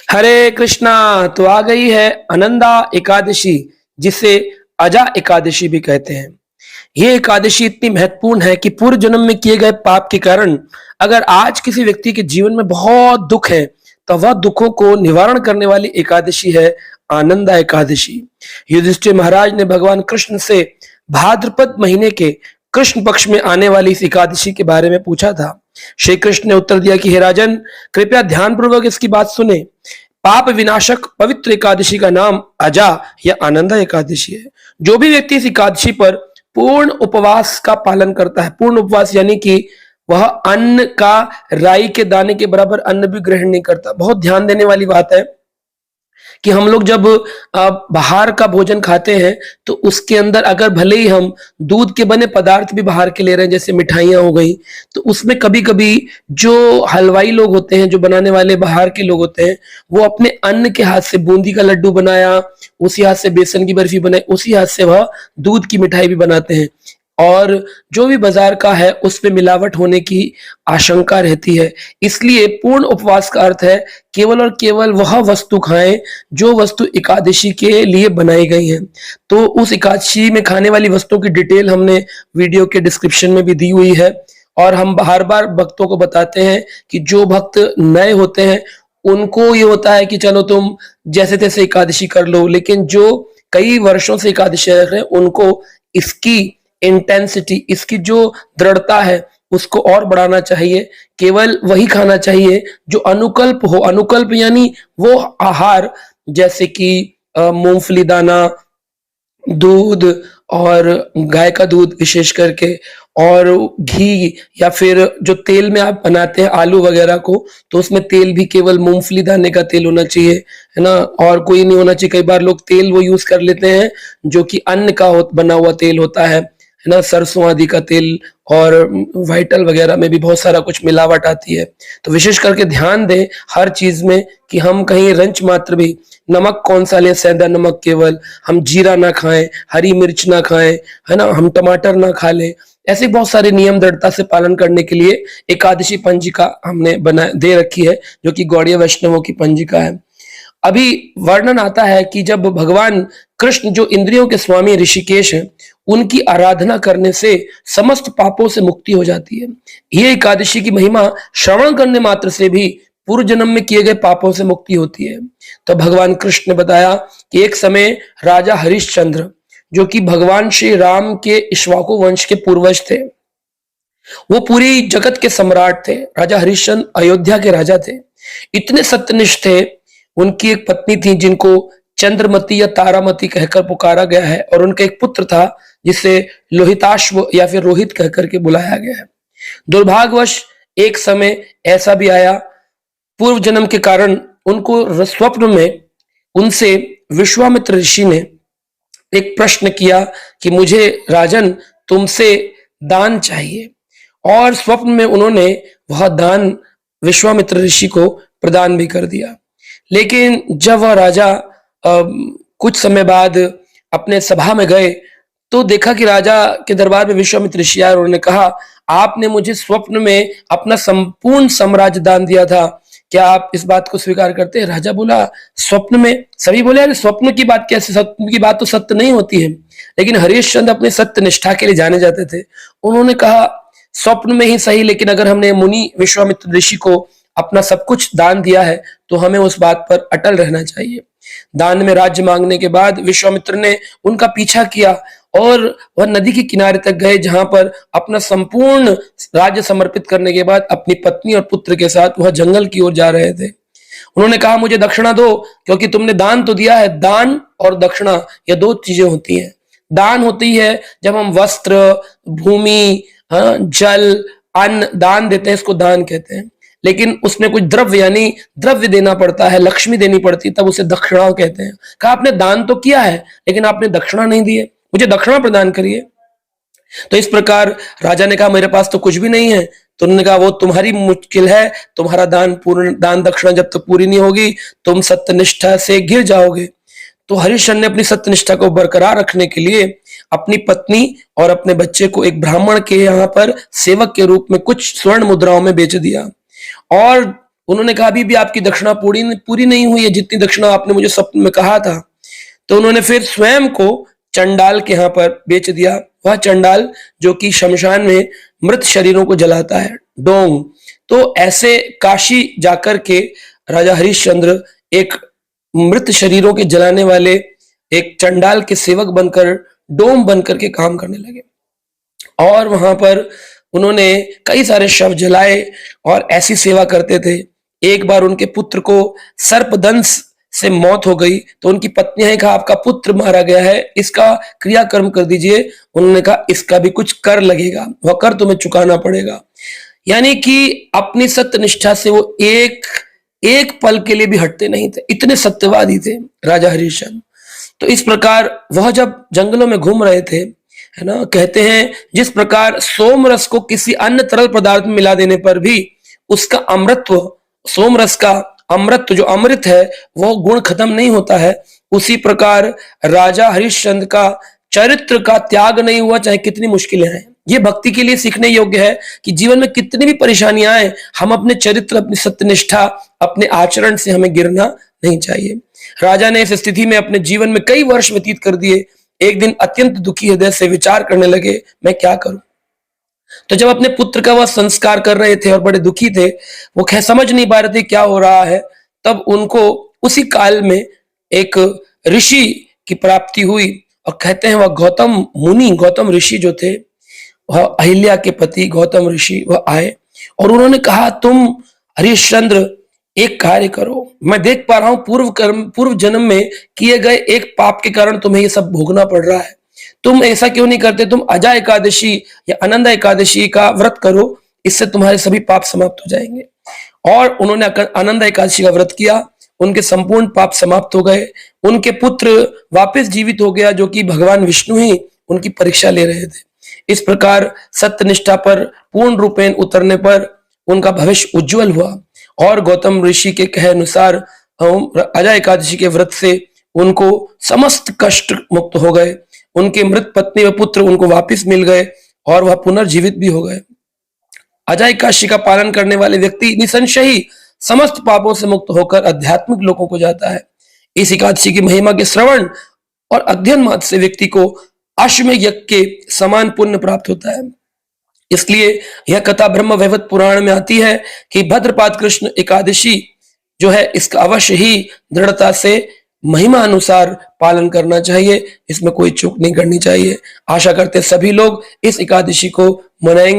हरे कृष्णा। तो आ गई है अनंदा एकादशी, जिसे अजा एकादशी भी कहते हैं। ये एकादशी इतनी महत्वपूर्ण है कि पूर्व जन्म में किए गए पाप के कारण अगर आज किसी व्यक्ति के जीवन में बहुत दुख है, तो वह दुखों को निवारण करने वाली एकादशी है आनंदा एकादशी। युधिष्ठिर महाराज ने भगवान कृष्ण से भाद्रपद महीने के कृष्ण पक्ष में आने वाली इस एकादशी के बारे में पूछा था। श्री कृष्ण ने उत्तर दिया कि हे राजन, कृपया ध्यानपूर्वक इसकी बात सुने। पाप विनाशक पवित्र एकादशी का नाम अजा या आनंदा एकादशी है। जो भी व्यक्ति इस एकादशी पर पूर्ण उपवास का पालन करता है, पूर्ण उपवास यानी कि वह अन्न का राई के दाने के बराबर अन्न भी ग्रहण नहीं करता। बहुत ध्यान देने वाली बात है कि हम लोग जब बाहर का भोजन खाते हैं तो उसके अंदर अगर भले ही हम दूध के बने पदार्थ भी बाहर के ले रहे हैं, जैसे मिठाइयां हो गई, तो उसमें कभी कभी जो हलवाई लोग होते हैं, जो बनाने वाले बाहर के लोग होते हैं, वो अपने अन्न के हाथ से बूंदी का लड्डू बनाया, उसी हाथ से बेसन की बर्फी बनाई, उसी हाथ से वह दूध की मिठाई भी बनाते हैं। और जो भी बाजार का है उसमें मिलावट होने की आशंका रहती है। इसलिए पूर्ण उपवास का अर्थ है केवल और केवल वह वस्तु खाएं जो वस्तु एकादशी के लिए बनाई गई है। तो उस एकादशी में खाने वाली वस्तुओं की डिटेल हमने वीडियो के डिस्क्रिप्शन में भी दी हुई है। और हम बार बार भक्तों को बताते हैं कि जो भक्त नए होते हैं उनको ये होता है कि चलो तुम जैसे तैसे एकादशी कर लो, लेकिन जो कई वर्षों से एकादशी रख रहे हैं उनको इसकी इंटेंसिटी, इसकी जो दृढ़ता है उसको और बढ़ाना चाहिए। केवल वही खाना चाहिए जो अनुकल्प हो। अनुकल्प यानी वो आहार जैसे कि मूंगफली दाना, दूध और गाय का दूध विशेष करके, और घी, या फिर जो तेल में आप बनाते हैं आलू वगैरह को, तो उसमें तेल भी केवल मूंगफली दाने का तेल होना चाहिए, है ना, और कोई नहीं होना चाहिए। कई बार लोग तेल वो यूज कर लेते हैं जो कि अन्न का बना हुआ तेल होता है ना, सरसों आदि का तेल, और वाइटल वगैरह में भी बहुत सारा कुछ मिलावट आती है। तो विशेष करके ध्यान दें हर चीज में कि हम कहीं रंच मात्र भी, नमक कौन सा लें, सेंधा नमक केवल, हम जीरा ना खाएं, हरी मिर्च ना खाएं, है ना, हम टमाटर ना खा लें। ऐसे बहुत सारे नियम दृढ़ता से पालन करने के लिए एकादशी पंजिका हमने बना दे रखी है, जो कि गौड़ीय वैष्णवों की पंजिका है। अभी वर्णन आता है कि जब भगवान कृष्ण, जो इंद्रियों के स्वामी ऋषिकेश हैं, उनकी आराधना करने से समस्त पापों से मुक्ति हो जाती है। ये एकादशी की महिमा श्रवण करने मात्र से भी पूर्व जन्म में किए गए पापों से मुक्ति होती है। तो भगवान कृष्ण ने बताया कि एक समय राजा हरिश्चंद्र, जो कि भगवान श्री राम के इक्ष्वाकु वंश के पूर्वज थे, वो पूरी जगत के सम्राट थे। राजा हरिश्चंद्र अयोध्या के राजा थे, इतने सत्यनिष्ठ थे। उनकी एक पत्नी थी जिनको चंद्रमती या तारामती कहकर पुकारा गया है, और उनका एक पुत्र था जिसे लोहिताश्व या फिर रोहित कहकर के बुलाया गया है। दुर्भाग्यवश एक समय ऐसा भी आया, पूर्व जन्म के कारण उनको स्वप्न में उनसे विश्वामित्र ऋषि ने एक प्रश्न किया कि मुझे राजन तुमसे दान चाहिए, और स्वप्न में उन्होंने वह दान विश्वामित्र ऋषि को प्रदान भी कर दिया। लेकिन जब वह राजा कुछ समय बाद अपने सभा में गए तो देखा कि राजा के दरबार में विश्वामित्र ऋषि आए। उन्होंने कहा, आपने मुझे स्वप्न में अपना संपूर्ण साम्राज्य दान दिया था, क्या आप इस बात को स्वीकार करते हैं? राजा बोला, स्वप्न में? सभी बोले, अरे स्वप्न की बात कैसे, स्वप्न की बात तो सत्य नहीं होती है। लेकिन हरिश्चंद्र अपने सत्य निष्ठा के लिए जाने जाते थे। उन्होंने कहा, स्वप्न में ही सही, लेकिन अगर हमने मुनि विश्वामित्र ऋषि को अपना सब कुछ दान दिया है तो हमें उस बात पर अटल रहना चाहिए। दान में राज्य मांगने के बाद विश्वामित्र ने उनका पीछा किया और वह नदी के किनारे तक गए, जहां पर अपना संपूर्ण राज्य समर्पित करने के बाद अपनी पत्नी और पुत्र के साथ वह जंगल की ओर जा रहे थे। उन्होंने कहा, मुझे दक्षिणा दो, क्योंकि तुमने दान तो दिया है। दान और दक्षिणा ये दो चीजें होती हैं। दान होती है जब हम वस्त्र, भूमि, जल, अन्न दान देते हैं, इसको दान कहते हैं। लेकिन उसमें कुछ द्रव्य यानी द्रव्य देना पड़ता है, लक्ष्मी देनी पड़ती है, तब उसे दक्षिणा कहते हैं। कहा, आपने दान तो किया है लेकिन आपने दक्षिणा नहीं दी है, मुझे दक्षिणा प्रदान करिए। तो इस प्रकार राजा ने कहा, मेरे पास तो कुछ भी नहीं है। तो उन्होंने कहा, वो तुम्हारी मुश्किल है, तुम्हारा दान दक्षिणा जब तक पूरी नहीं होगी तुम सत्यनिष्ठा से गिर जाओगे। तो हरिश्चंद्र ने अपनी सत्यनिष्ठा को बरकरार रखने के लिए अपनी पत्नी और अपने बच्चे को एक ब्राह्मण के यहाँ पर सेवक के रूप में कुछ स्वर्ण मुद्राओं में बेच दिया। और उन्होंने कहा अभी भी आपकी दक्षिणा पूरी पूरी नहीं हुई है, जितनी दक्षिणा आपने मुझे स्वप्न में कहा था। तो उन्होंने फिर स्वयं को चंडाल के यहाँ पर बेच दिया। वह चंडाल जो कि शमशान में मृत शरीरों को जलाता है, डोंग। तो ऐसे काशी जाकर के राजा हरिश्चंद्र एक मृत शरीरों के जलाने वाले एक चंडाल के सेवक बनकर, डोम बनकर के काम करने लगे। और वहां पर उन्होंने कई सारे शव जलाए और ऐसी सेवा करते थे। एक बार उनके पुत्र को सर्पदंश से मौत हो गई, तो उनकी पत्नी ने कहा आपका पुत्र मारा गया है, इसका क्रियाकर्म कर दीजिए। उन्होंने कहा इसका भी कुछ कर लगेगा, वह कर तुम्हें चुकाना पड़ेगा। यानी कि अपनी सत्य निष्ठा से वो एक एक पल के लिए भी हटते नहीं थे, इतने सत्यवादी थे राजा हरिश्चंद्र। तो इस प्रकार वह जब जंगलों में घूम रहे थे, है ना, कहते हैं जिस प्रकार सोम रस को किसी अन्य तरल पदार्थ में मिला देने पर भी उसका अमृतत्व, सोम रस का अमृत जो अमृत है वो गुण खत्म नहीं होता है, उसी प्रकार राजा हरिश्चंद्र का चरित्र का त्याग नहीं हुआ, चाहे कितनी मुश्किलें आए। ये भक्ति के लिए सीखने योग्य है कि जीवन में कितनी भी परेशानियां आए, हम अपने चरित्र, अपनी सत्यनिष्ठा, अपने आचरण से हमें गिरना नहीं चाहिए। राजा ने इस स्थिति में अपने जीवन में कई वर्ष व्यतीत कर दिए। एक दिन अत्यंत दुखी हृदय से विचार करने लगे, मैं क्या करूं। तो जब अपने पुत्र का वह संस्कार कर रहे थे और बड़े दुखी थे, वो समझ नहीं पा रहे थे क्या हो रहा है, तब उनको उसी काल में एक ऋषि की प्राप्ति हुई। और कहते हैं वह गौतम मुनि, गौतम ऋषि जो थे, वह अहिल्या के पति गौतम ऋषि, वह आए और उन्होंने कहा तुम हरिश्चंद्र एक कार्य करो, मैं देख पा रहा हूं पूर्व जन्म में किए गए एक पाप के कारण तुम्हें ये सब भोगना पड़ रहा है। तुम ऐसा क्यों नहीं करते, तुम अजा एकादशी या अनंदा एकादशी का व्रत करो, इससे तुम्हारे सभी पाप समाप्त हो जाएंगे। और उन्होंने अनंदा एकादशी का व्रत किया, उनके संपूर्ण पाप समाप्त हो गए। उनके पुत्र वापस जीवित हो गया, जो कि भगवान विष्णु ही उनकी परीक्षा ले रहे थे। इस प्रकार सत्यनिष्ठा पर पूर्ण रूपेण उतरने पर उनका भविष्य उज्जवल हुआ। और गौतम ऋषि के कहे अनुसार अजा एकादशी के व्रत से उनको समस्त कष्ट मुक्त हो गए। उनके मृत पत्नी व पुत्र उनको वापस मिल गए और वह पुनर्जीवित भी हो गए। अजा एकादशी का पालन करने वाले व्यक्ति निसंशय ही समस्त पापों से मुक्त होकर आध्यात्मिक लोकों को जाता है। इस एकादशी की महिमा के श्रवण और अध्ययन मात्र से व्यक्ति को अश्वमेध यज्ञ के समान पुण्य प्राप्त होता है। इसलिए यह कथा ब्रह्म वैवर्त पुराण में आती है कि भद्रपाद कृष्ण एकादशी जो है इसका अवश्य ही दृढ़ता से महिमा अनुसार पालन करना चाहिए, इसमें कोई चूक नहीं करनी चाहिए। आशा करते सभी लोग इस एकादशी को मनाएंगे।